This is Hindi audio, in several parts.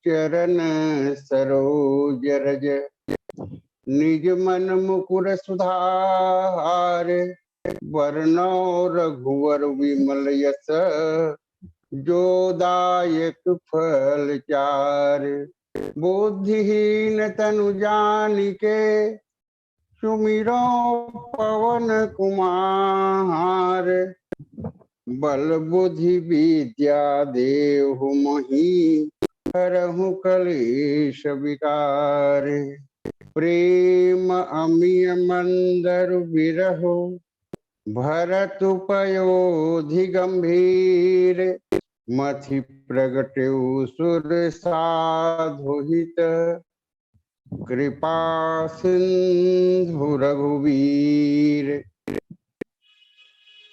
चरण सरोज रज निज मन मुकुर सुधार। वरनौ रघुवर विमल यस जो दायक फल चार। बुद्धिहीन तनु जानिके सुमिरो पवन कुमार। बल बुद्धि विद्या देहु मोहि हरहु कलेश विकार। प्रेम अमिय मंदर विरहो भरतु पयोधि गंभीर। मथि प्रगटेउ सुर साधु हित कृपा सिंधु रघुवीर।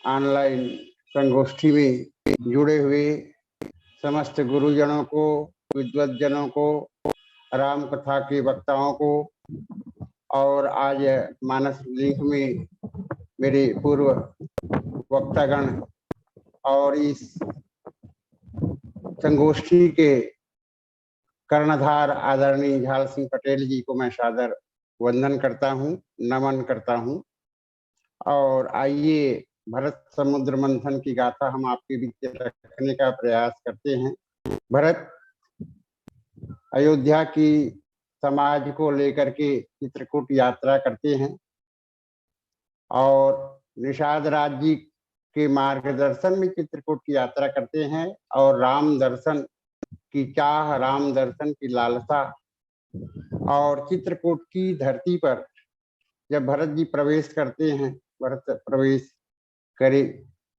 ऑनलाइन संगोष्ठी में जुड़े हुए समस्त गुरुजनों को, विद्वज्जनों को, राम कथा के वक्ताओं को और आज मानस लिंक में मेरे पूर्व वक्तागण और इस संगोष्ठी के कर्णधार आदरणीय झाल सिंह पटेल जी को मैं सादर वंदन करता हूँ, नमन करता हूँ। और आइए भरत समुद्र मंथन की गाथा हम आपके बीच रखने का प्रयास करते हैं। भरत अयोध्या की समाज को लेकर के चित्रकूट यात्रा करते हैं और निषाद राज जी के मार्गदर्शन में चित्रकूट की यात्रा करते हैं और राम दर्शन की चाह, राम दर्शन की लालसा और चित्रकूट की धरती पर जब भरत जी प्रवेश करते हैं, भरत प्रवेश करे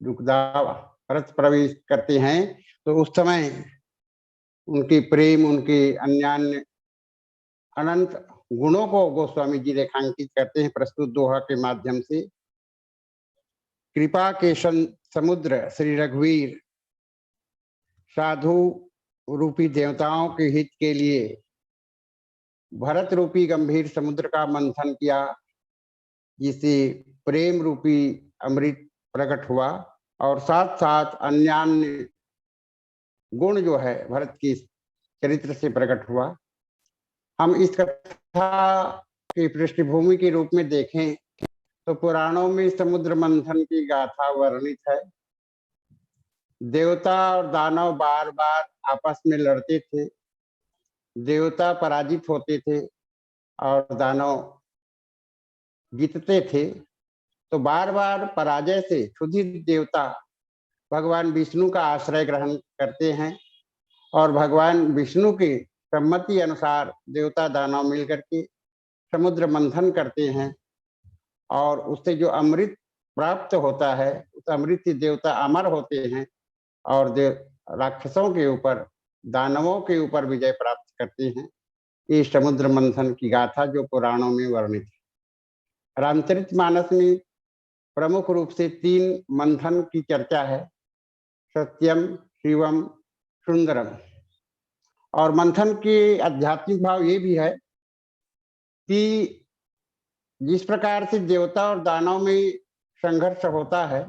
भरत प्रवेश करते हैं तो उस समय उनके प्रेम, उनके अन्यान्य अनंत गुणों को गोस्वामी जी रेखांकित करते हैं प्रस्तुत दोहा के माध्यम से। कृपा के समुद्र श्री रघुवीर साधु रूपी देवताओं के हित के लिए भरत रूपी गंभीर समुद्र का मंथन किया, जिसे प्रेम रूपी अमृत प्रकट हुआ और साथ साथ अन्यान्य गुण जो है भरत की चरित्र से प्रकट हुआ। हम इस कथा की पृष्ठभूमि के रूप में देखें तो पुराणों में समुद्र मंथन की गाथा वर्णित है। देवता और दानव बार बार आपस में लड़ते थे, देवता पराजित होते थे और दानव जीतते थे। तो बार बार पराजय से क्षुधित देवता भगवान विष्णु का आश्रय ग्रहण करते हैं और भगवान विष्णु के सम्मति अनुसार देवता दानव मिलकर के समुद्र मंथन करते हैं और उससे जो अमृत प्राप्त होता है उस अमृत से देवता अमर होते हैं और राक्षसों के ऊपर, दानवों के ऊपर विजय प्राप्त करते हैं। ये समुद्र मंथन की गाथा जो पुराणों में वर्णित है। रामचरितमानस में प्रमुख रूप से 3 मंथन की चर्चा है, सत्यम, शिवम, सुंदरम। और मंथन के आध्यात्मिक भाव ये भी है कि जिस प्रकार से देवता और दानव में संघर्ष होता है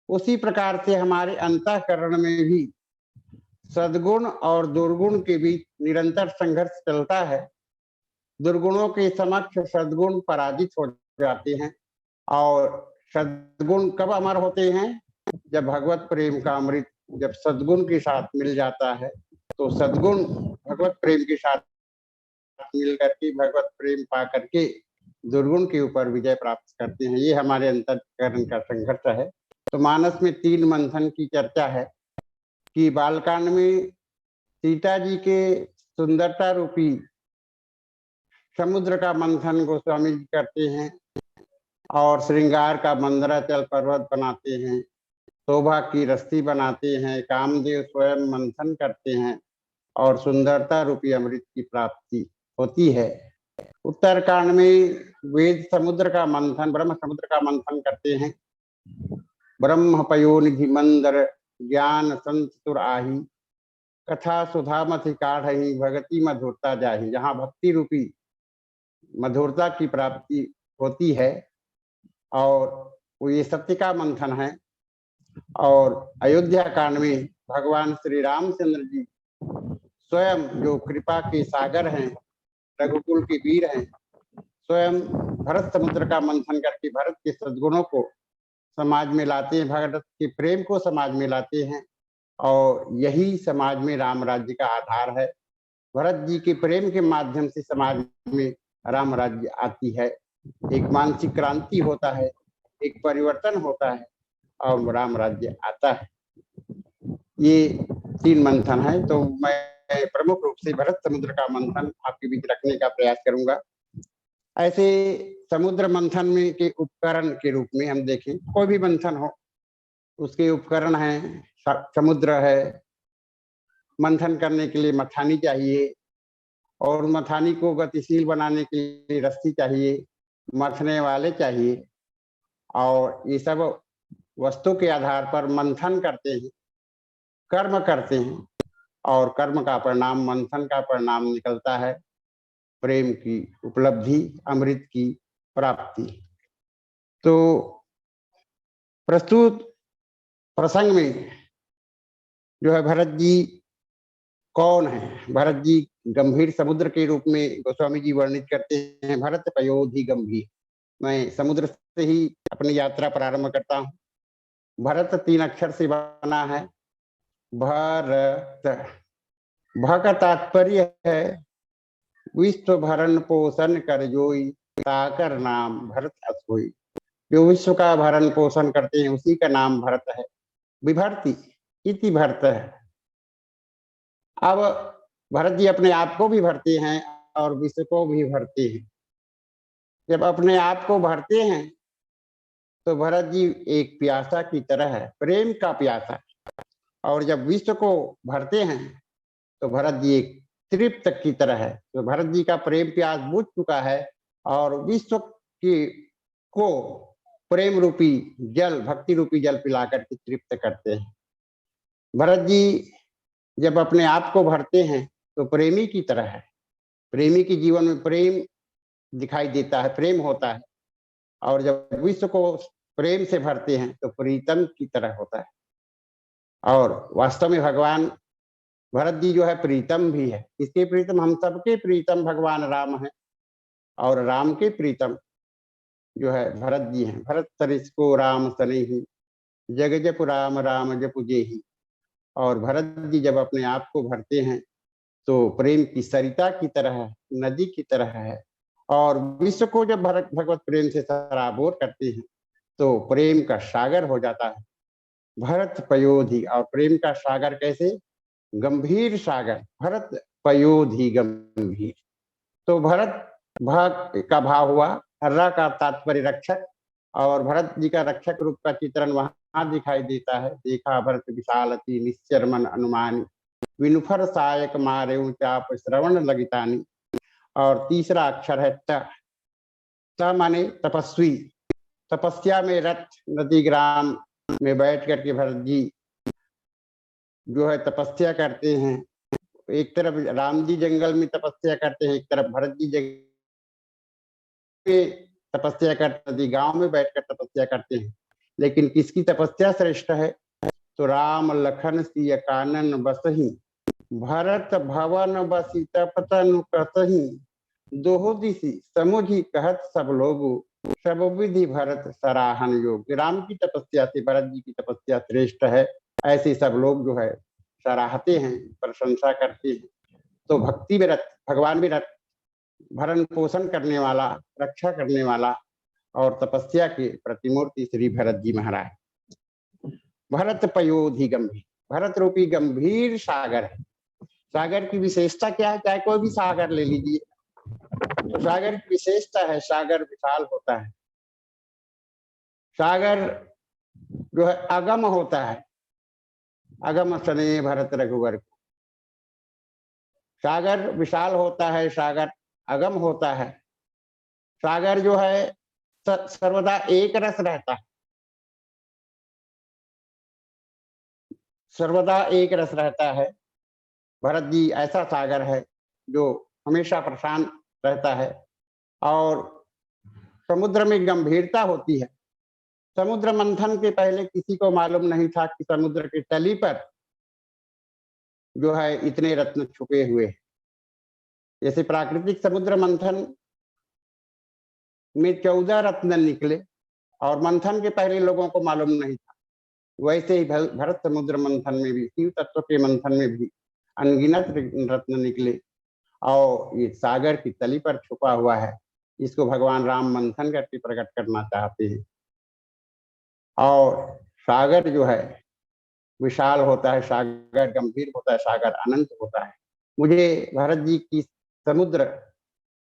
उसी प्रकार से हमारे अंतःकरण में भी सद्गुण और दुर्गुण के बीच निरंतर संघर्ष चलता है। दुर्गुणों के समक्ष सद्गुण पराजित हो जाते हैं और सद्गुण कब अमर होते हैं? जब भगवत प्रेम का अमृत जब सद्गुण के साथ मिल जाता है, तो सद्गुण भगवत प्रेम के साथ मिल करके भगवत प्रेम पा करके दुर्गुण के ऊपर विजय प्राप्त करते हैं। ये हमारे अंतःकरण का संघर्ष है। तो मानस में 3 मंथन की चर्चा है कि बालकांड में सीता जी के सुंदरता रूपी समुद्र का मंथन गोस्वामी जी करते हैं और श्रृंगार का मंदराचल पर्वत बनाते हैं, शोभा की रस्सी बनाते हैं, कामदेव स्वयं मंथन करते हैं और सुंदरता रूपी अमृत की प्राप्ति होती है। उत्तरकांड में वेद समुद्र का मंथन, ब्रह्म समुद्र का मंथन करते हैं। ब्रह्म पयोनिधि मंदर ज्ञान संत तुर आही, कथा सुधा मथि काढ़ही, भगति मधुरता जाही। जहाँ भक्ति रूपी मधुरता की प्राप्ति होती है और वो ये सत्य का मंथन है। और अयोध्या कांड में भगवान श्री रामचंद्र जी स्वयं जो कृपा के सागर हैं, रघुकुल के वीर हैं, स्वयं भरत समुद्र का मंथन करके भरत के सद्गुणों को समाज में लाते हैं, भरत के प्रेम को समाज में लाते हैं और यही समाज में राम राज्य का आधार है। भरत जी के प्रेम के माध्यम से समाज में राम राज्य आती है, एक मानसिक क्रांति होता है, एक परिवर्तन होता है और राम राज्य आता है। ये 3 मंथन है। तो मैं प्रमुख रूप से भरत समुद्र का मंथन आपके बीच रखने का प्रयास करूंगा। ऐसे समुद्र मंथन में के उपकरण के रूप में हम देखें, कोई भी मंथन हो उसके उपकरण हैं, समुद्र है, मंथन करने के लिए मथानी चाहिए और मथानी को गतिशील बनाने के लिए रस्सी चाहिए, मथने वाले चाहिए और ये सब वस्तु के आधार पर मंथन करते हैं, कर्म करते हैं और कर्म का परिणाम, मंथन का परिणाम निकलता है प्रेम की उपलब्धि, अमृत की प्राप्ति। तो प्रस्तुत प्रसंग में जो है भरत जी कौन है? भरत जी गंभीर समुद्र के रूप में गोस्वामी जी वर्णित करते हैं। भरत पयोधि गंभीर। मैं समुद्र से ही अपनी यात्रा प्रारंभ करता हूँ। भरत 3 अक्षर से बना है। भरत, भ का तात्पर्य है विश्व भरण पोषण कर जोई, ताकर नाम भरत अस होई। जो विश्व का भरण पोषण करते हैं उसी का नाम भरत है। विभर्ति इति भरत है। अब भरत जी अपने आप को भी भरते हैं और विश्व को भी भरते हैं। जब अपने आप को भरते हैं तो भरत जी एक प्यासा की तरह है, प्रेम का प्यासा। और जब विश्व को भरते हैं तो भरत जी एक तृप्त की तरह है। तो भरत जी का प्रेम प्यास बुझ चुका है और विश्व की को प्रेम रूपी जल, भक्ति रूपी जल पिला करके तृप्त करते हैं। भरत जी जब अपने आप को भरते हैं तो प्रेमी की तरह है। प्रेमी के जीवन में प्रेम दिखाई देता है, प्रेम होता है। और जब विश्व को प्रेम से भरते हैं तो प्रीतम की तरह होता है। और वास्तव में भगवान भरत जी जो है प्रीतम भी है। किसके प्रीतम? हम सबके प्रीतम भगवान राम है और राम के प्रीतम जो है भरत जी हैं। भरत सरिस को राम सनेही, जग जप राम राम जप जेही। और भरत जी जब अपने आप को भरते हैं तो प्रेम की सरिता की तरह है, नदी की तरह है। और विश्व को जब भगवत प्रेम से सराबोर करते हैं तो प्रेम का सागर हो जाता है। भरत पयोधि, और प्रेम का सागर कैसे? गंभीर सागर। भरत पयोधि गंभीर। तो भरत भ का भाव हुआ, हर्रा का तात्पर्य रक्षक, और भरत जी का रक्षक रूप का चित्रण वहां दिखाई देता है। देखा भरत विशालति निश्चर मन अनुमानी, विनुफर सायक मारे चाप श्रवण लगितानी। और तीसरा अक्षर है त। त माने तपस्वी, तपस्या में रत। नदी ग्राम में बैठ करके भरत जी जो है तपस्या करते हैं। एक तरफ राम जी जंगल में तपस्या करते हैं, एक तरफ भरत जी तपस्या करते, नदी गांव में बैठकर तपस्या करते हैं। लेकिन किसकी तपस्या श्रेष्ठ है? तो राम लखन सिय कानन बसही, भरत भवन बसी तपतनु कसही, दोहो दिसी समुझी कहत सब लोगो, सब विधि भरत सराहन योग। राम की तपस्या से भरत जी की तपस्या श्रेष्ठ है, ऐसे सब लोग जो है सराहते हैं, प्रशंसा करते हैं। तो भक्ति में रत, भगवान में रत, भरण पोषण करने वाला, रक्षा करने वाला और तपस्या के प्रतिमूर्ति श्री भरत जी महाराज। भरत पयोधि गंभीर, भरत रूपी गंभीर सागर है। सागर की विशेषता क्या है? चाहे कोई भी सागर ले लीजिए, तो सागर की विशेषता है सागर विशाल होता है। सागर जो है अगम होता है, अगम सने भरत रघुवर। सागर विशाल होता है, सागर अगम होता है। सागर जो है सर्वदा एक रस रहता है, सर्वदा एक रस रहता है। भरत जी ऐसा सागर है जो हमेशा प्रशांत रहता है। और समुद्र में गंभीरता होती है। समुद्र मंथन के पहले किसी को मालूम नहीं था कि समुद्र के तली पर जो है इतने रत्न छुपे हुए हैं। जैसे प्राकृतिक समुद्र मंथन में 14 रत्न निकले और मंथन के पहले लोगों को मालूम नहीं था, वैसे ही भरत समुद्र मंथन में भी, शिव तत्व के मंथन में भी अनगिनत रत्न निकले। और ये सागर की तली पर छुपा हुआ है, इसको भगवान राम मंथन करके प्रकट करना चाहते हैं। और सागर जो है विशाल होता है, सागर गंभीर होता है, सागर अनंत होता है। मुझे भरत जी की समुद्र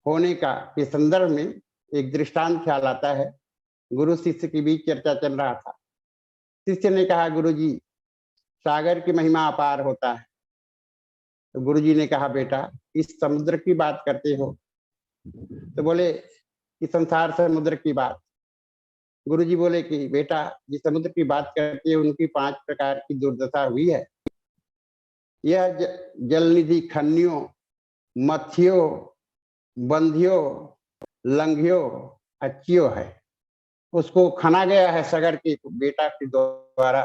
होने का के संदर्भ में एक दृष्टांत ख्याल आता है। गुरु शिष्य के बीच चर्चा चल रहा था। शिष्य ने कहा, गुरु जी सागर की महिमा अपार होता है। तो गुरु जी ने कहा, बेटा इस समुद्र की बात करते हो? तो बोले कि संसार समुद्र की बात। गुरु जी बोले कि बेटा जिस समुद्र की बात करते हो उनकी 5 प्रकार की दुर्दशा हुई है। यह जल निधि खन्नियों, मत्स्यों, बंधियों, लंघियों, अच्छियों है। उसको खना गया है सागर के बेटा के द्वारा,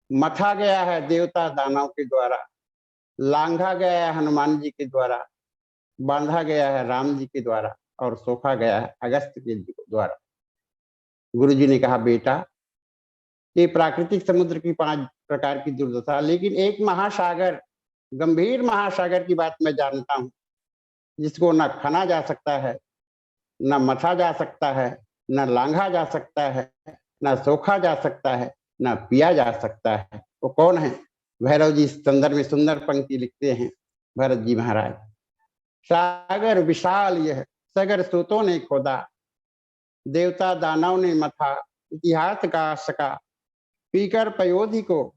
मथा गया है देवता दानव के द्वारा, लांघा गया है हनुमान जी के द्वारा, बांधा गया है राम जी के द्वारा और सोखा गया है अगस्त के द्वारा। गुरु जी ने कहा, बेटा ये प्राकृतिक समुद्र की 5 प्रकार की दुर्दशा, लेकिन एक महासागर, गंभीर महासागर की बात मैं जानता हूँ, जिसको न खना जा सकता है, न मथा जा सकता है, न लांघा जा सकता है, न सोखा जा सकता है, न पिया जा सकता है। वो कौन है? भैरव जी इस संदर्भ में सुंदर पंक्ति लिखते हैं भरत जी महाराज। सागर विशाल यह सागर सूतों ने खोदा, देवता दानव ने मथा, इतिहास का सका, पीकर पयोधि को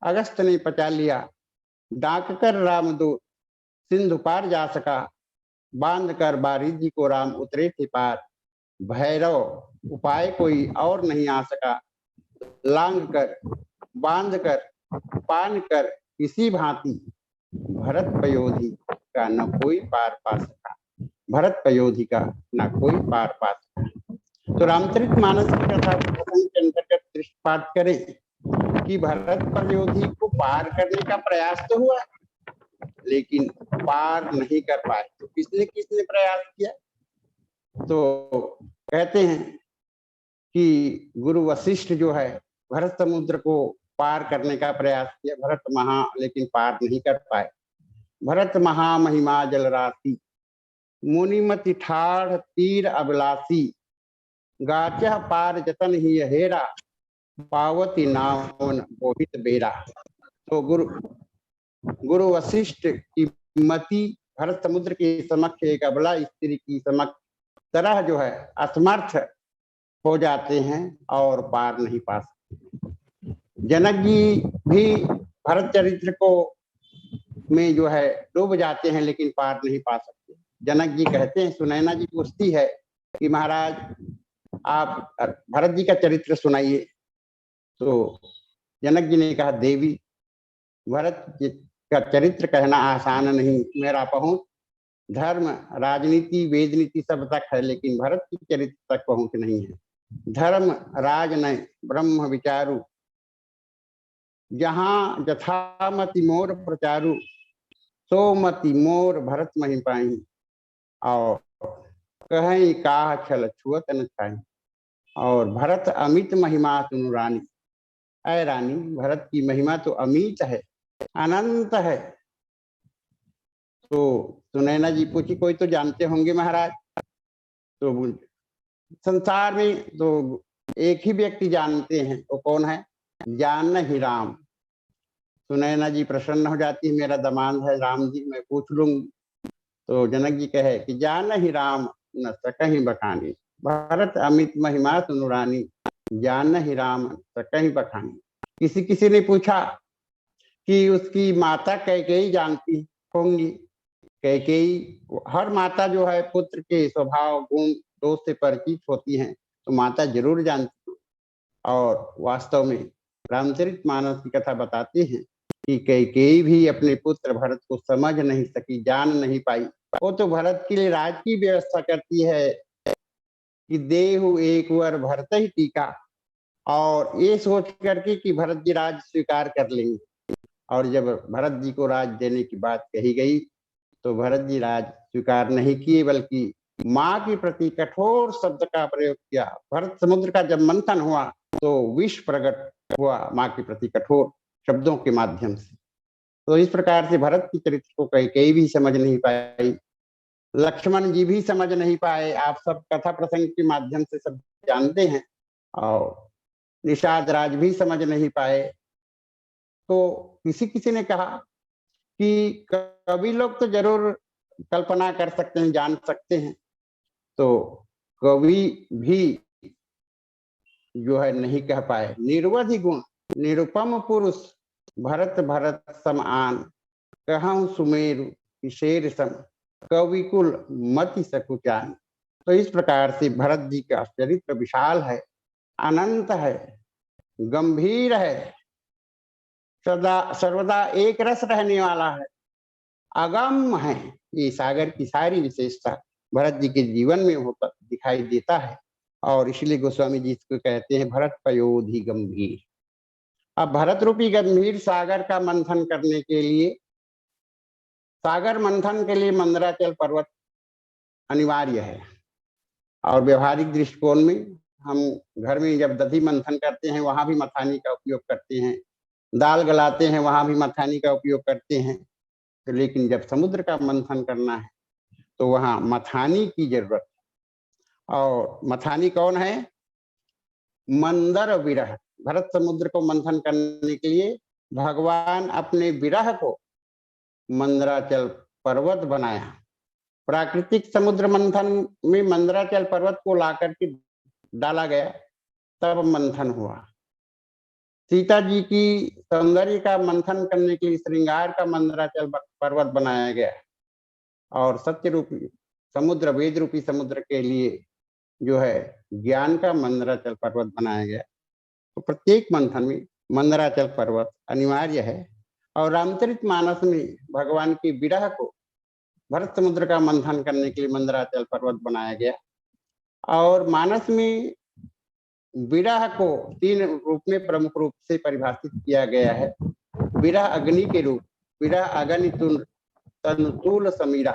अगस्त ने पचा लिया, डाक कर रामदूत सिंधु पार जा सका, बांध कर बारिधि को राम उतरे थे पार, भैरव उपाय कोई और नहीं आ सका, लांग कर बांध कर पान कर इसी भांति, भरत पयोधि का न कोई पार पा सका, भरत पयोधि का न कोई पार पा सका। तो रामचरित मानस की कथा के अंतर्गत दृष्टिपात करें कि भरत पयोधि को पार करने का प्रयास तो हुआ, लेकिन पार नहीं कर पाए। तो किसने किसने प्रयास किया? तो कहते हैं कि गुरु वशिष्ठ जो है भरत समुद्र को पार करने का प्रयास किया, भरत लेकिन पार नहीं कर पाए। भरत महिमा जल राशि, मुनिमति ठाढ़ तीर अभिलाषी, गाचह पार जतन ही हेरा, पावती नावन मोहित बेरा। तो गुरु वशिष्ठ की मति भरत समुद्र के समक्ष एक अबला स्त्री की समक्ष तरह जो है असमर्थ हो जाते हैं और पार नहीं पा सकते। जनक जी भी भरत चरित्र को में जो है डूब जाते हैं, लेकिन पार नहीं पा सकते। जनक जी कहते हैं, सुनैना जी पूछती है कि महाराज आप भरत जी का चरित्र सुनाइए। तो जनक जी ने कहा, देवी भरत का चरित्र कहना आसान नहीं, मेरा पहुंच धर्म राजनीति वेद नीति सब तक है, लेकिन भरत की चरित्र तक पहुंच नहीं है। धर्म राज न ब्रह्म विचारु, जहां जथामति मोर प्रचारु, सो मति मोर भरत मही पाई। और कहीं काह छल छुअत न छाई। और भरत अमित महिमा सुनु रानी। ऐ रानी, भरत की महिमा तो अमित है, अनंत है। तो सुनैना जी पूछी, कोई तो जानते होंगे महाराज। तो संसार में तो एक ही व्यक्ति जानते हैं, वो कौन है? जान ही राम। सुनैना जी प्रसन्न हो जाती है, मेरा दामाद है राम जी, मैं पूछ लूंगी। तो जनक जी कहे कि जान ही राम न सकहीं बखानी। भरत अमित महिमा सुनु रानी, जान ही राम सकहीं बखानी। किसी किसी ने पूछा कि उसकी माता कैकेयी जानती होंगी। कैकेयी, हर माता जो है पुत्र के स्वभाव गुण दोष से परिचित होती हैं, तो माता जरूर जानती है। और वास्तव में रामचरितमानस की कथा बताती है कि कैकेयी भी अपने पुत्र भरत को समझ नहीं सकी, जान नहीं पाई। वो तो भरत के लिए राज की व्यवस्था करती है कि देहु एक वर भरत ही टीका, और ये सोच करके कि भरत जी राज स्वीकार कर लेंगे। और जब भरत जी को राज देने की बात कही गई, तो भरत जी राज स्वीकार नहीं किए, बल्कि माँ के प्रति कठोर शब्द का प्रयोग किया। भरत समुद्र का जब मंथन हुआ तो विष प्रकट हुआ माँ के प्रति कठोर शब्दों के माध्यम से। तो इस प्रकार से भरत की चरित्र को कई भी समझ नहीं पाई, लक्ष्मण जी भी समझ नहीं पाए। आप सब कथा प्रसंग के माध्यम से सब जानते हैं। और निषाद राज भी समझ नहीं पाए। तो किसी किसी ने कहा कि कवि लोग तो जरूर कल्पना कर सकते हैं, जान सकते हैं। तो कवि भी जो है नहीं कह पाए। निर्वधि गुण निरुपम पुरुष, भरत भरत समान, कहूँ सुमेरु किशेर सम, कवि कुल मति सकुचान। तो इस प्रकार से भरत जी का चरित्र विशाल है, अनंत है, गंभीर है, सदा सर्वदा एक रस रहने वाला है, अगम है। ये सागर की सारी विशेषता भरत जी के जीवन में होता दिखाई देता है। और इसलिए गोस्वामी जी इसको कहते हैं भरत पयोधि गंभीर। अब भरत रूपी गंभीर सागर का मंथन करने के लिए, सागर मंथन के लिए मंदराचल पर्वत अनिवार्य है। और व्यवहारिक दृष्टिकोण में हम घर में जब दधि मंथन करते हैं, वहां भी मथानी का उपयोग करते हैं, दाल गलाते हैं, वहां भी मथानी का उपयोग करते हैं। तो लेकिन जब समुद्र का मंथन करना है तो वहां मथानी की जरूरत है। और मथानी कौन है? मंदर विरह। भरत समुद्र को मंथन करने के लिए भगवान अपने विरह को मंदराचल पर्वत बनाया। प्राकृतिक समुद्र मंथन में मंदराचल पर्वत को ला करके डाला गया, तब मंथन हुआ। सीता जी की सौंदर्य का मंथन करने के लिए श्रृंगार का मंदराचल पर्वत बनाया गया। और सत्य रूपी समुद्र, वेद रूपी समुद्र के लिए जो है ज्ञान का मंदराचल पर्वत बनाया गया। तो प्रत्येक मंथन में मंदराचल पर्वत अनिवार्य है। और रामचरितमानस में भगवान की विरह को भरत समुद्र का मंथन करने के लिए मंदराचल पर्वत बनाया गया। और मानस में विरह को 3 रूप में प्रमुख रूप से परिभाषित किया गया है। विरह अग्नि के रूप, विरह अग्नि तनुतूल समीरा,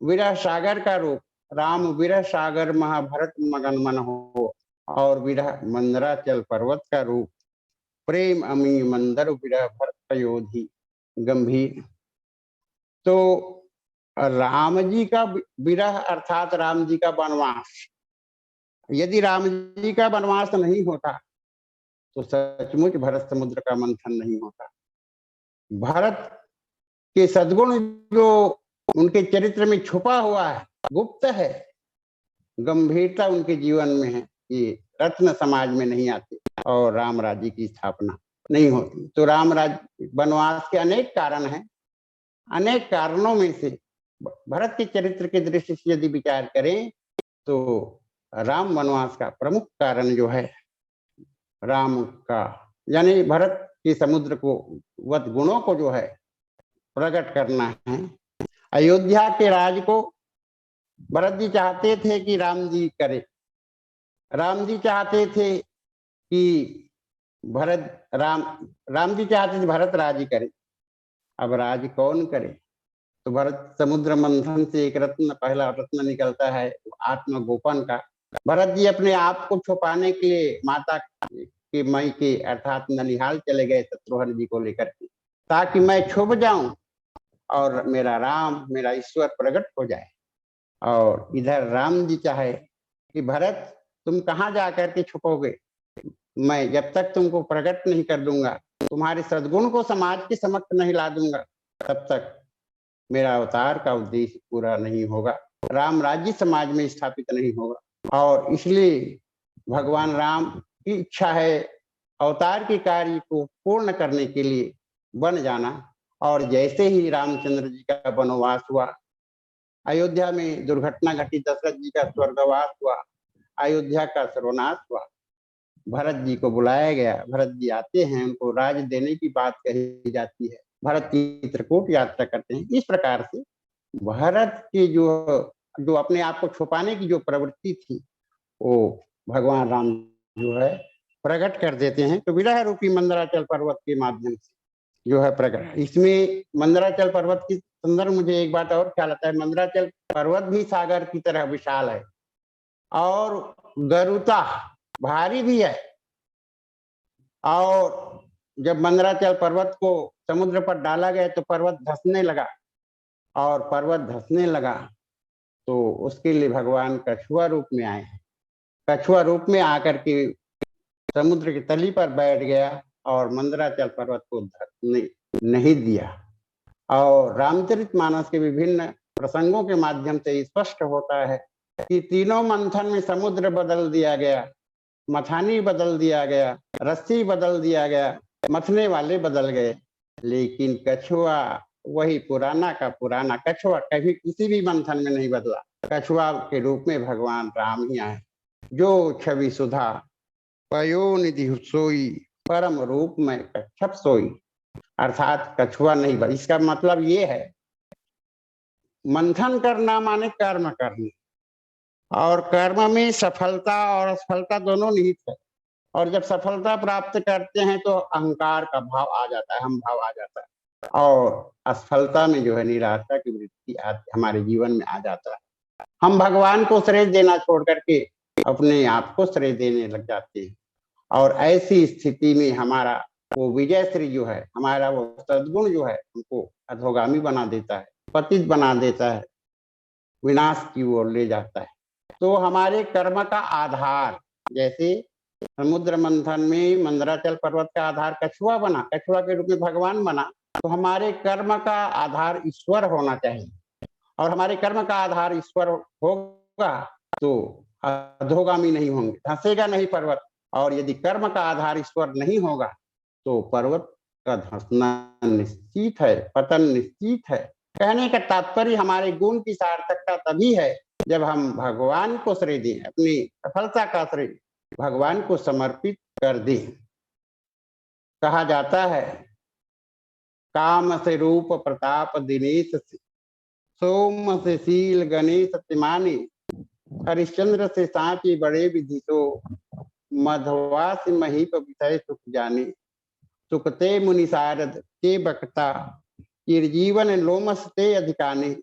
विरह सागर का रूप, राम विरह सागर महाभरत मगन मन हो। और विरह मंदराचल पर्वत का रूप, प्रेम अमी मंदर विरह भरत योधि गंभीर। तो राम जी का विरह अर्थात राम जी का वनवास, यदि राम जी का वनवास नहीं होता तो सचमुच भरत समुद्र का मंथन नहीं होता। भरत के सद्गुण जो उनके चरित्र में छुपा हुआ है, गुप्त है, गंभीरता उनके जीवन में है, कि रत्न समाज में नहीं आते और राम राज्य की स्थापना नहीं होती। तो राम राज्य वनवास के अनेक कारण हैं। अनेक कारणों में से भरत के चरित्र के दृष्टि से यदि विचार करें तो राम वनवास का प्रमुख कारण जो है राम का, यानी भरत के समुद्र को वत गुणों को जो है प्रकट करना है। अयोध्या के राज को भरत जी चाहते थे कि राम जी करे, राम जी चाहते थे कि राम जी चाहते थे भरत राज करे। अब राज कौन करे? तो भरत समुद्र मंथन से एक रत्न, पहला रत्न निकलता है आत्मगोपन का। भरत जी अपने आप को छुपाने के लिए माता के मई के अर्थात ननिहाल चले गए शत्रुघ्न जी को लेकर के, ताकि मैं छुप जाऊं और मेरा राम, मेरा ईश्वर प्रकट हो जाए। और इधर राम जी चाहे कि भरत तुम कहाँ जा करके छुपोगे, मैं जब तक तुमको प्रकट नहीं कर दूंगा, तुम्हारे सद्गुण को समाज के समक्ष नहीं ला दूंगा, तब तक मेरा अवतार का उद्देश्य पूरा नहीं होगा, राम राज्य समाज में स्थापित नहीं होगा। और इसलिए भगवान राम की इच्छा है अवतार के कार्य को पूर्ण करने के लिए बन जाना। और जैसे ही रामचंद्र जी का वनवास हुआ, अयोध्या में दुर्घटना घटी, दशरथ जी का स्वर्गवास हुआ, अयोध्या का सर्वनाश हुआ, भरत जी को बुलाया गया। भरत जी आते हैं, उनको राज देने की बात कही जाती है, भरत की चित्रकूट यात्रा करते हैं। इस प्रकार से भरत की जो अपने आप को छुपाने की जो प्रवृत्ति थी, वो भगवान राम जो है प्रकट कर देते हैं। तो विरह रूपी मंदराचल पर्वत के माध्यम से जो है प्रकट। इसमें मंदराचल पर्वत की संदर्भ मुझे एक बात और ख्याल आता है, मंदराचल पर्वत भी सागर की तरह विशाल है और गरुता भारी भी है। और जब मंदराचल पर्वत को समुद्र पर डाला गया तो पर्वत धंसने लगा, और पर्वत धंसने लगा तो उसके लिए भगवान कछुआ रूप में आए हैं। कछुआ रूप में आकर के समुद्र की तली पर बैठ गया और मंदराचल पर्वत को धंसने नहीं दिया। और रामचरितमानस के विभिन्न प्रसंगों के माध्यम से स्पष्ट होता है कि तीनों मंथन में समुद्र बदल दिया गया, मथानी बदल दिया गया, रस्सी बदल दिया गया, मथने वाले बदल गए, लेकिन कछुआ वही पुराना का पुराना कछुआ कभी किसी भी मंथन में नहीं बदला। कछुआ के रूप में भगवान राम ही आए, जो छवि सुधा पयोनिधि सोई, परम रूप में कच्छप सोई। अर्थात कछुआ नहीं बदला। इसका मतलब ये है, मंथन करना माने कर्म करना, और कर्म में सफलता और असफलता दोनों निहित है। और जब सफलता प्राप्त करते हैं तो अहंकार का भाव आ जाता है, हम भाव आ जाता है, और असफलता में जो है निराशा की वृत्ति हमारे जीवन में आ जाता है। हम भगवान को श्रेय देना छोड़ करके अपने आप को श्रेय देने लग जाते हैं, और ऐसी स्थिति में हमारा वो विजय श्री जो है, हमारा वो सद्गुण जो है, हमको अधोगामी बना देता है, पतित बना देता है, विनाश की ओर ले जाता है। तो हमारे कर्म का आधार, जैसे समुद्र मंथन में मंदराचल पर्वत का आधार कछुआ बना, कछुआ के रूप में भगवान बना, तो हमारे कर्म का आधार ईश्वर होना चाहिए। और हमारे कर्म का आधार ईश्वर होगा तो अधोगामी नहीं होंगे, धंसेगा नहीं पर्वत। और यदि कर्म का आधार ईश्वर नहीं होगा तो पर्वत का धंसना निश्चित है, पतन निश्चित है। कहने का तात्पर्य हमारे गुण की सार्थकता तभी है जब हम भगवान को श्रेय दें, अपनी सफलता का श्रेय भगवान को समर्पित कर दें। कहा जाता है, काम से रूप प्रताप दिनेश से, सोम से शील गणेश तिमानी, हरिश्चंद्र से सांची बड़े विधि तो, मधवा से महीप विषय सुख जाने, सुखते मुनि सारद के बक्ता, चिरजीवन लोमस ते अधिकाने,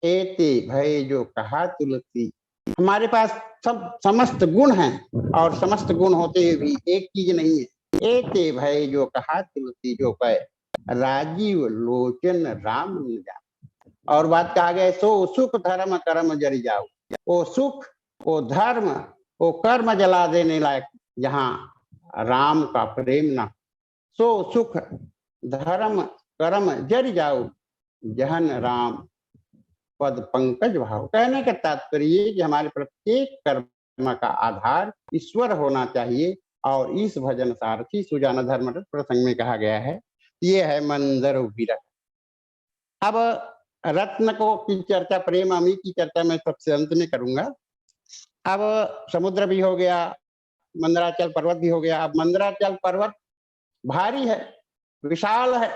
एते भय जो कहा तुलसी। हमारे पास सब समस्त गुण हैं, और समस्त गुण होते हुए भी एक चीज नहीं है, एते भय जो कहा तुलसी, जो पै राजीव लोचन राम न जान। और बात कहा गया, सो सुख धर्म कर्म जरि जाओ, वो सुख, वो धर्म, वो कर्म जला देने लायक जहां राम का प्रेम ना, सो सुख धर्म कर्म जरि जाओ, जहन राम पद पंकज भाव। कहने का तात्पर्य कि हमारे प्रत्येक कर्म का आधार ईश्वर होना चाहिए। और इस भजन सारथी सुजाना धर्म प्रसंग में कहा गया है, ये है मंदर विरह। अब रत्न को की चर्चा, प्रेम अमी की चर्चा मैं सबसे अंत में करूंगा। अब समुद्र भी हो गया, मंदराचल पर्वत भी हो गया। अब मंदराचल पर्वत भारी है, विशाल है,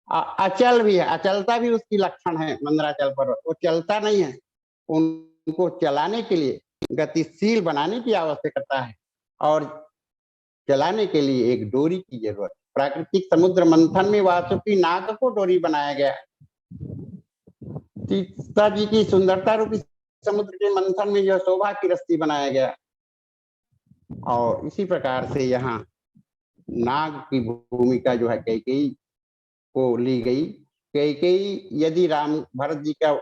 अचल भी है, अचलता भी उसकी लक्षण है। मंदराचल पर्वत वो चलता नहीं है, उनको चलाने के लिए, गतिशील बनाने की आवश्यकता है, और चलाने के लिए एक डोरी की जरूरत। प्राकृतिक समुद्र मंथन में वासुकी नाग को डोरी बनाया गया, सीता जी की सुंदरता रूपी समुद्र के मंथन में जो शोभा की रस्सी बनाया गया, और इसी प्रकार से यहाँ नाग की भूमिका जो है कैकेयी को ली गई। कैकेयी यदि राम भरत जी का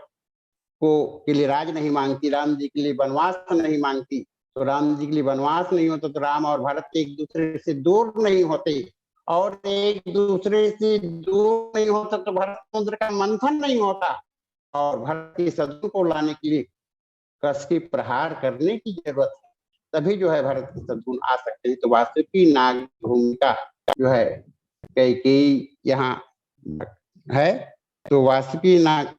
को के लिए राज नहीं मांगती, राम जी के लिए वनवास नहीं मांगती, तो राम जी के लिए वनवास नहीं होता, तो राम और भरत एक दूसरे से दूर नहीं होते, और एक दूसरे से दूर नहीं होता तो भरत समुद्र का मंथन नहीं होता, और भरत के सदगुण को लाने के लिए कस के प्रहार करने की जरूरत है, तभी जो है भरत के सदगुण आ सकते हैं। तो वास्तविक नाग भूमिका जो है कैकेयी यहाँ है। तो वासुकी नाग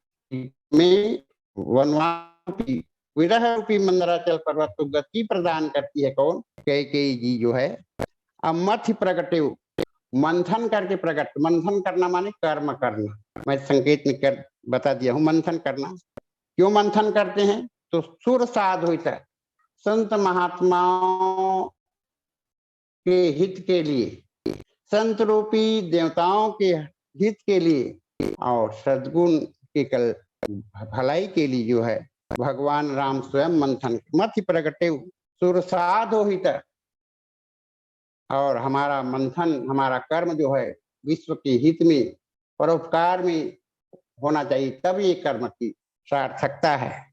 में वनवास की विरह रूपी मंदराचल पर्वत को गति प्रदान करती है कौन? कैकेयी जी जो है। अब मथि प्रगटे, मंथन करके प्रकट, मंथन करना माने कर्म करना, मैं संकेत में कर बता दिया हूं। मंथन करना, क्यों मंथन करते हैं? तो सुर साध होता है, संत महात्माओं के हित के लिए, संत रूपी देवताओं के हित के लिए, और सद्गुण के कल भलाई के लिए जो है भगवान राम स्वयं मंथन मथि प्रगटे सुरसाध हित, और हमारा मंथन, हमारा कर्म जो है विश्व के हित में, परोपकार में होना चाहिए, तब ये कर्म की सार्थकता है।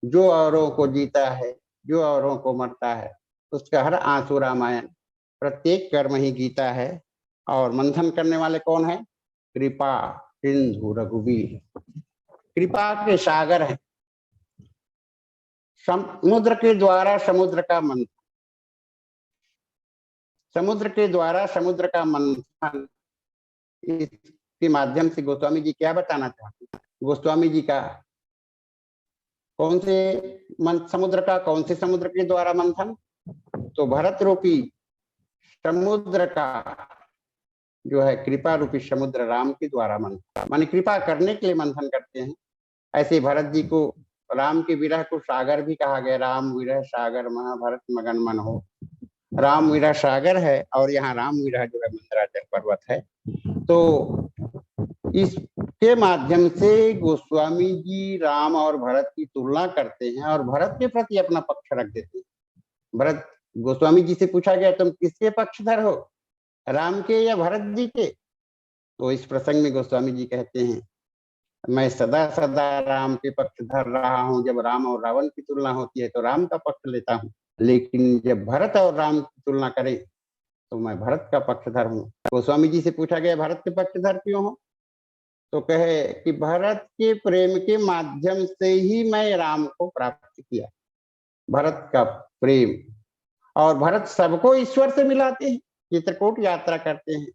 जो औरों को जीता है, जो औरों को मरता है, उसका हर आंसू रामायण, प्रत्येक कर्म ही गीता है। और मंथन करने वाले कौन है? कृपा सिंधु रघुवीर, कृपा के सागर है। समुद्र के द्वारा समुद्र का मंथन, समुद्र के द्वारा समुद्र का मंथन, इसके माध्यम से गोस्वामी जी क्या बताना चाहते हैं? गोस्वामी जी का कौन से समुद्र का, कौन से समुद्र के द्वारा मंथन? तो भरत रूपी समुद्र का जो है कृपा रूपी समुद्र राम के द्वारा मंथन, माने कृपा करने के लिए मंथन करते हैं। ऐसे भरत जी को, राम के विरह को सागर भी कहा गया, राम विरह सागर महाभरत मगन मन हो। राम विरह सागर है, और यहाँ राम विरह जो है मंदराचल पर्वत है। तो इसके माध्यम से गोस्वामी जी राम और भरत की तुलना करते हैं, और भरत के प्रति अपना पक्ष रख देते हैं। भरत, गोस्वामी जी से पूछा गया तुम किसके पक्षधर हो, राम के या भरत जी के? तो इस प्रसंग में गोस्वामी जी कहते हैं, मैं सदा सदा राम के पक्षधर रहा हूं। जब राम और रावण की तुलना होती है तो राम का पक्ष लेता हूं, लेकिन जब भरत और राम की तुलना करें तो मैं भरत का पक्षधर हूँ। गोस्वामी जी से पूछा गया भरत के पक्षधर क्यों हो? तो कहे कि भरत के प्रेम के माध्यम से ही मैं राम को प्राप्त किया, भरत का प्रेम। और भरत सबको ईश्वर से मिलाते हैं, चित्रकूट यात्रा करते हैं,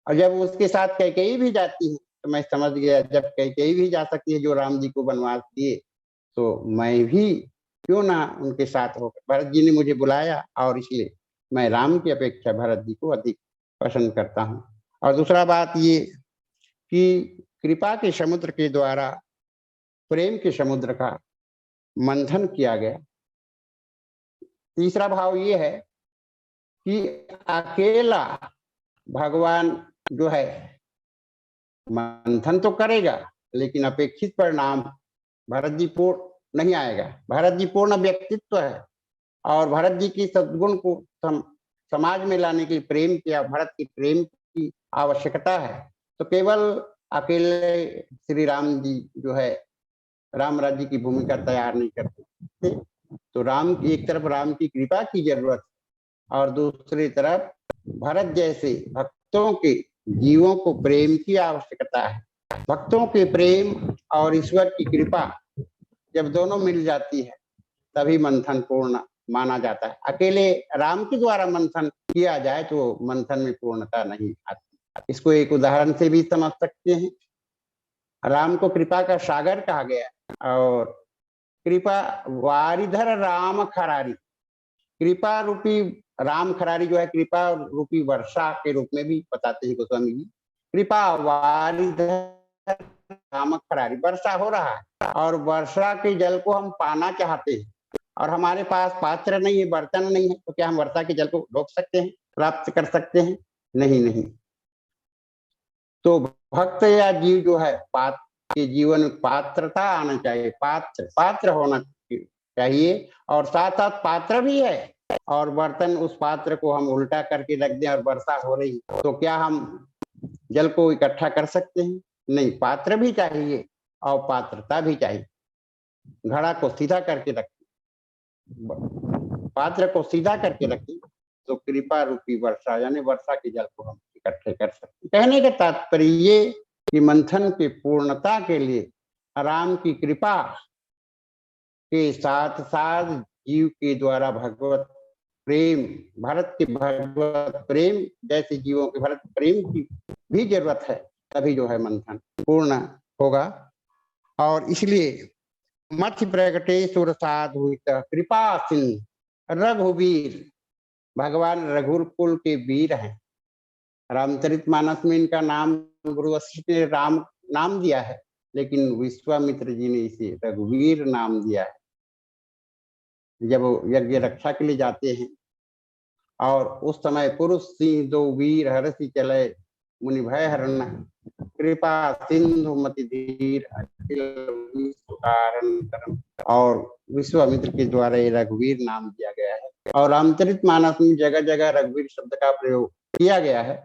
और जब उसके साथ कैकेयी भी जाती है तो मैं समझ गया जब कैकेयी भी जा सकती है जो राम जी को वनवास दिए, तो मैं भी क्यों ना उनके साथ होकर, भरत जी ने मुझे बुलाया और इसलिए मैं राम की अपेक्षा भरत जी को अधिक पसंद करता हूँ। और दूसरा बात ये कि कृपा के समुद्र के द्वारा प्रेम के समुद्र का मंथन किया गया। तीसरा भाव ये है कि अकेला भगवान जो है मंथन तो करेगा, लेकिन अपेक्षित परिणाम भरत जी पूर्ण नहीं आएगा। भरत जी पूर्ण व्यक्तित्व है, और भरत जी की सद्गुण को समाज में लाने के लिए प्रेम किया, भरत की प्रेम की आवश्यकता है। तो केवल अकेले श्री राम जी जो है राम राज्य की भूमिका तैयार नहीं करते। तो राम की एक तरफ राम की कृपा की जरूरत, और दूसरी तरफ भरत जैसे भक्तों के जीवों को प्रेम की आवश्यकता है। भक्तों के प्रेम और ईश्वर की कृपा जब दोनों मिल जाती है तभी मंथन पूर्ण माना जाता है। अकेले राम के द्वारा मंथन किया जाए तो मंथन में पूर्णता नहीं आती। इसको एक उदाहरण से भी समझ सकते हैं। राम को कृपा का सागर कहा गया, और कृपा वारिधर राम खरारी, कृपा रूपी राम खरारी जो है कृपा रूपी वर्षा के रूप में भी बताते हैं गोस्वामी जी। कृपा वारिधर राम खरारी, वर्षा हो रहा है और वर्षा के जल को हम पाना चाहते हैं, और हमारे पास पात्र नहीं है, बर्तन नहीं है, तो क्या हम वर्षा के जल को रोक सकते हैं, प्राप्त कर सकते हैं? नहीं, नहीं। तो भक्त या जीव जो है आपके जीवन में पात्रता आना चाहिए, पात्र होना चाहिए, और साथ साथ पात्र भी है, और बर्तन उस पात्र को हम उल्टा करके रख दें और वर्षा हो रही, तो क्या हम जल को इकट्ठा कर सकते हैं? नहीं, पात्र भी चाहिए और पात्रता भी चाहिए। घड़ा को सीधा करके रखें, पात्र को सीधा करके रखें, तो कृपा रूपी वर्षा यानी वर्षा के जल को हम इकट्ठे कर सकते हैं। कहने का तात्पर्य ये कि मंथन की पूर्णता के लिए राम की कृपा के साथ साथ जीव के द्वारा भगवत प्रेम, भरत के भगवत प्रेम जैसे जीवों के भरत प्रेम की भी जरूरत है, तभी जो है मंथन पूर्ण होगा। और इसलिए मत्स्य प्रकटे सुर साधु कृपा सिंह रघुवीर, भगवान रघुकुल के वीर हैं। रामचरितमानस में इनका नाम गुरु वशिष्ठ ने राम नाम दिया है, लेकिन विश्वामित्र जी ने इसे रघुवीर नाम दिया है। जब यज्ञ रक्षा के लिए जाते हैं और उस समय पुरुष सिंह दो वीर हरसि चले, मुनि भय हरण कृपा सिंधु मति धीर अखिल विश्व कारण करम, और विश्वामित्र के द्वारा ये रघुवीर नाम दिया गया है। और रामचरितमानस में जगह जगह रघुवीर शब्द का प्रयोग किया गया है।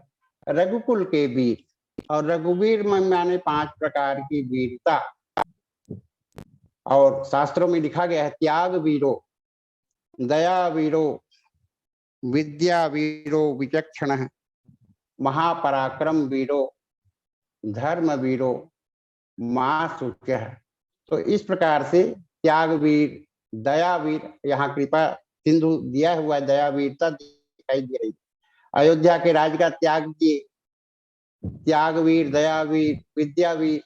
रघुकुल के वीर, और रघुवीर में माने 5 प्रकार की वीरता, और शास्त्रों में लिखा गया है त्याग वीरो, दया वीरो, विद्या वीरो विचक्षण, महापराक्रम वीरो, धर्म वीरो, मां सुख्य। तो इस प्रकार से त्याग वीर, दया वीर, यहाँ कृपा सिंधु दिया हुआ दया वीरता दिखाई दे रही। अयोध्या के राज का त्याग किए, त्यागवीर, दयावीर, विद्यावीर,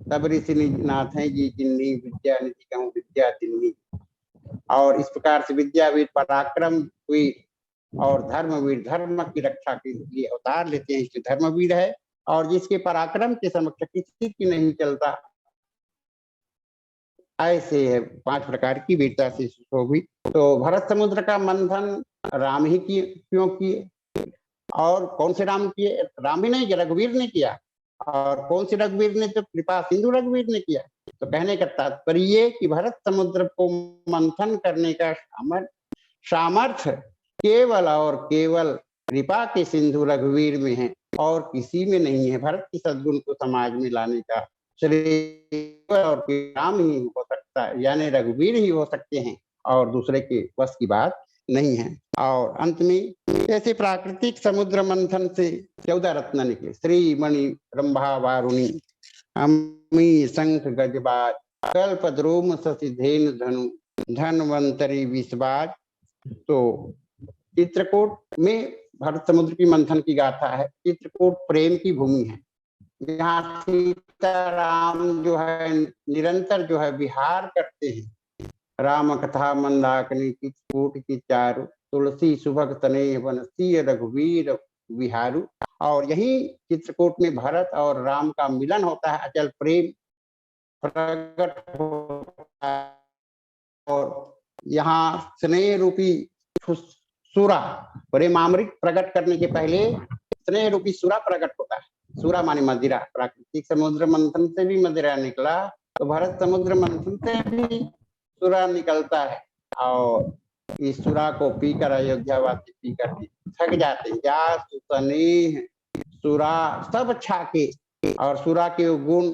तब ऋषि नाथ है जी जिन्नी विद्या निधि कहूँ विद्या तिन्नी। और इस प्रकार से विद्यावीर, पराक्रम वीर और धर्मवीर, धर्म की रक्षा के लिए अवतार लेते हैं, इसलिए धर्मवीर है। और जिसके पराक्रम के समक्ष किसी की नहीं चलता, ऐसे है 5 प्रकार की वीरता से सुशोभित। तो भरत समुद्र का मंथन राम ही किए, क्यों किए? और कौन से राम किए? राम ही नहीं किया, रघुवीर ने किया। और कौन से रघुवीर ने? तो कृपा सिंधु रघुवीर ने किया। तो कहने का तात्पर्य ये कि भरत समुद्र को मंथन करने का सामर्थ्य केवल और केवल कृपा के सिंधु रघुवीर में है, और किसी में नहीं है। भरत की सद्गुण को समाज में लाने का श्रेय और राम ही हो सकता है, यानी रघुवीर ही हो सकते हैं, और दूसरे के बस की बात नहीं है। और अंत में ऐसे प्राकृतिक समुद्र मंथन से 14 रत्न निकले, श्री मणि रंभा वारुणी अमी शंख गजबाज कल्प द्रोम शशि धेनु धनु धनवंतरी विषबाज। तो चित्रकूट में भरत समुद्र की मंथन की गाथा है। चित्रकूट प्रेम की भूमि है, यहाँ सीताराम जो है निरंतर जो है विहार करते हैं। राम कथा मंदाकिनी चित्रकूट की चारु, तुलसी सुभग तने वन सिय रघुवीर विहारु। और यही चित्रकूट में भरत और राम का मिलन होता है, अचल प्रेम प्रकट होता है। और यहाँ स्नेह रूपी सूरा, प्रेमामृत प्रकट करने के पहले स्नेह रूपी सूरा प्रकट होता है। सूरा माने मदिरा, प्राकृतिक समुद्र मंथन से भी मदिरा निकला, तो भरत समुद्र मंथन से भी सूरा निकलता है। और इस सूरा को पीकर अयोध्यावासी पीकर थक जाते हैं। जा स्नेह सूरा सब छाके, और सूरा के गुण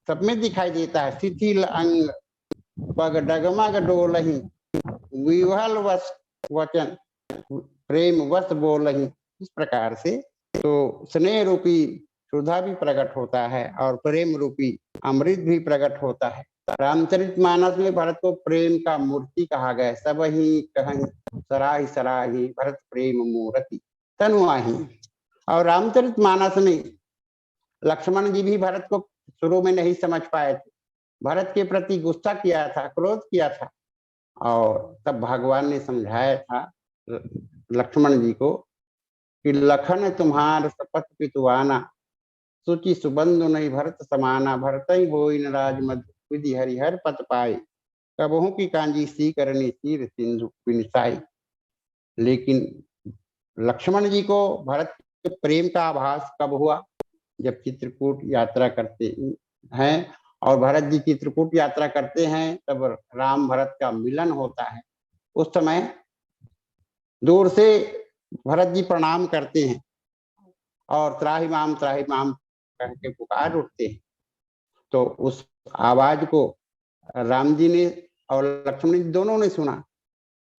सब में दिखाई देता है। शिथिल अंग पग डगमग डोलही, विवल वस वचन प्रेम वस बोलही। इस प्रकार से तो स्नेह रूपी सुधा भी प्रकट होता है, और प्रेम रूपी अमृत भी प्रकट होता है। रामचरितमानस में भरत को प्रेम का मूर्ति कहा गया। सब ही कहीं सराही सराही भरत प्रेम मूर्ति तनुआही। और रामचरितमानस में लक्ष्मण जी भी भरत को शुरू में नहीं समझ पाए थे, भरत के प्रति गुस्सा किया था, क्रोध किया था, और तब भगवान ने समझाया था लक्ष्मण जी को कि लखन तुम्हार शपथ पितुआना, सुचि सुबंधु नहीं भरत समाना, भरत ही होई न राज मध्य विधि हरिहर पत पाए, कबहू की कांजी सी करनी तीर सिंधु पिनसाई। लेकिन लक्ष्मण जी को भरत के प्रेम का आभास कब हुआ? जब चित्रकूट यात्रा करते हैं और भरत जी चित्रकूट यात्रा करते हैं, तब राम भरत का मिलन होता है। उस समय दूर से भरत जी प्रणाम करते हैं और त्राहि माम कह के पुकार उठते हैं। तो उस आवाज को राम जी ने और लक्ष्मण जी दोनों ने सुना,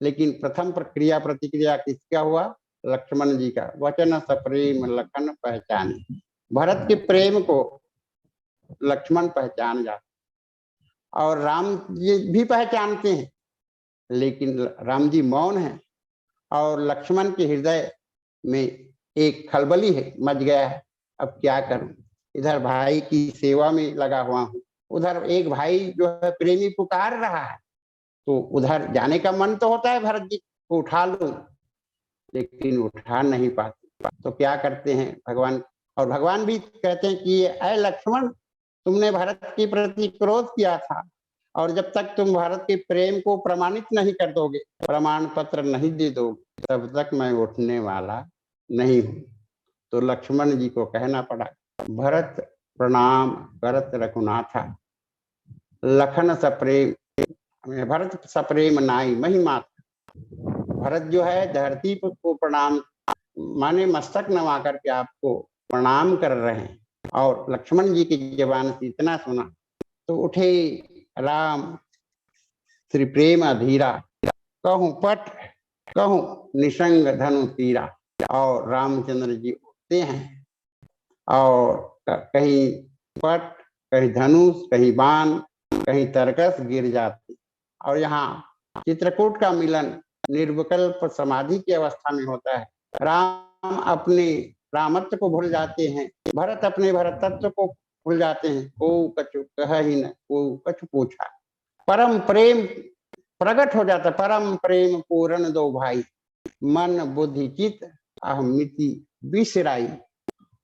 लेकिन प्रथम प्रक्रिया प्रतिक्रिया किसका हुआ? लक्ष्मण जी का। वचन सप्रेम लखन पहचाने, भरत के प्रेम को लक्ष्मण पहचान जाते और राम जी भी पहचानते हैं, लेकिन राम जी मौन है और लक्ष्मण के हृदय में एक खलबली है, मच गया है। अब क्या करूं? इधर भाई की सेवा में लगा हुआ हूं, उधर एक भाई जो है प्रेमी पुकार रहा है, तो उधर जाने का मन तो होता है भरत जी को उठा लूं, लेकिन उठा नहीं पाते। तो क्या करते हैं भगवान? और भगवान भी कहते हैं कि अय लक्ष्मण, तुमने भरत के प्रति क्रोध किया था, और जब तक तुम भारत के प्रेम को प्रमाणित नहीं कर दोगे, प्रमाण पत्र नहीं दे दोगे, तब तक मैं उठने वाला नहीं हूं। तो लक्ष्मण जी को कहना पड़ा, भरत प्रणाम करत रघुनाथा, लखन सप्रेम, भरत सप्रेम नाई महिमा। भरत जो है धरती को प्रणाम माने मस्तक नवा करके आपको प्रणाम कर रहे हैं, और लक्ष्मण जी की जबान से इतना सुना तो उठे राम श्री प्रेम अधीरा, कहूं पट कहूं निसंग धनु तीरा। और रामचंद्र जी उठते हैं और कहीं पट, कहीं धनुष, कहीं बाण, कहीं तरकस गिर जाते। और यहाँ चित्रकूट का मिलन निर्विकल्प समाधि की अवस्था में होता है। राम अपने रामत्व को भूल जाते हैं, भरत अपने भरतत्व को भूल जाते हैं। को कछु कह ही न को कछु पूछा, परम प्रेम प्रकट हो जाता। परम प्रेम पूर्ण दो भाई, मन बुद्धि चित अहमिति बिसराई।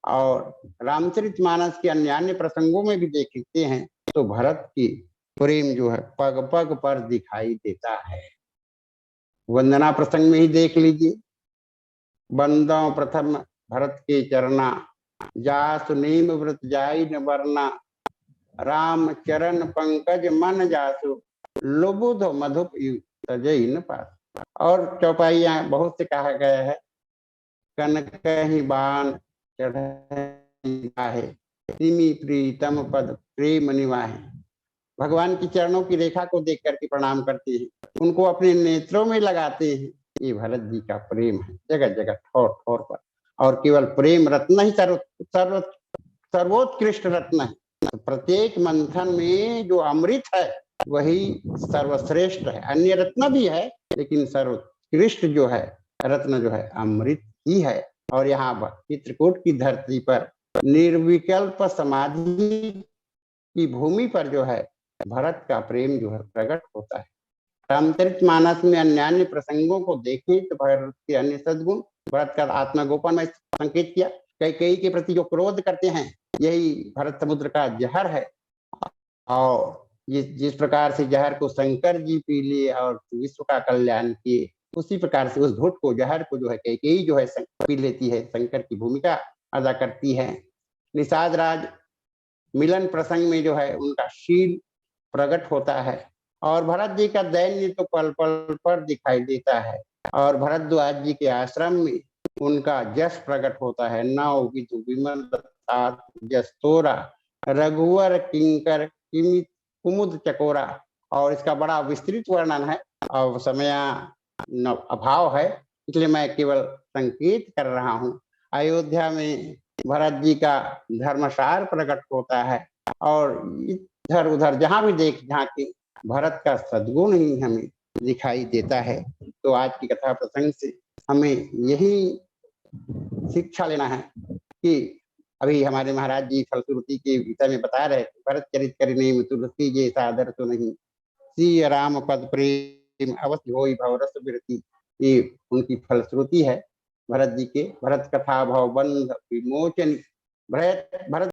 और रामचरितमानस के अन्य अन्य प्रसंगों में भी देखते हैं तो भरत की प्रेम जो है पग पग पर दिखाई देता है। वंदना प्रसंग में ही देख लीजिए, बंदो प्रथम भरत के चरना, जासु नेम व्रत जाई न वरना, राम चरण पंकज मन जासु, लुबुध मधुप तजई न पास। और चौपाइया बहुत से कहा गया है, कनक ही बाण चढ़े, सिमी प्रीतम पद प्रेम निवाहे। भगवान की चरणों की रेखा को देख करके प्रणाम करते हैं, उनको अपने नेत्रों में लगाते हैं। ये भरत जी का प्रेम है, जगह जगह ठोर ठोर पर। और केवल प्रेम रत्न ही सर्वोत्कृष्ट रत्न है। तो प्रत्येक मंथन में जो अमृत है वही सर्वश्रेष्ठ है। अन्य रत्न भी है, लेकिन सर्वोत्कृष्ट जो है रत्न जो है अमृत ही है। और यहाँ चित्रकूट की धरती पर निर्विकल्प समाधि की भूमि पर जो है भरत का प्रेम जो है प्रकट होता है। रामचरितमानस में अन्य अन्य प्रसंगों को देखें तो भरत के अन्य सद्गुण, भरत का आत्मगोपन में संकेत किया, कई के प्रति जो क्रोध करते हैं यही भरत समुद्र का जहर है। और जिस प्रकार से जहर को शंकर जी पी लिए और विश्व का कल्याण किए, उसी प्रकार से उस घुट को जहर को जो है कई जो है पी लेती है, शंकर की भूमिका अदा करती है। निषाद राज मिलन प्रसंग में जो है उनका शील प्रकट होता है, और भरत जी का दैन्य तो पल पल पर दिखाई देता है। और भरद्वाज जी के आश्रम में उनका यश प्रकट होता है। नौ विधु विमल जस तोरा, रघुवर किंकर कुमुद चकोरा। और इसका बड़ा विस्तृत वर्णन है, और समय अभाव है इसलिए मैं केवल संकेत कर रहा हूँ। अयोध्या में भरत जी का धर्मसार प्रकट होता है, और इधर उधर जहां भी देख झांके भरत का सद्गुण ही हमें दिखाई देता है। तो आज की कथा प्रसंग से हमें यही शिक्षा लेना है कि अभी हमारे महाराज जी फलश्रुति के विषय में बता रहे, भरत चरित करने में तुलसी जे सादर तो नहीं, सी राम पद प्रेम अवश्य होई भवरस विरति। ये उनकी फलश्रुति है भरत जी के। भरत कथा भव बंध विमोचन। भरत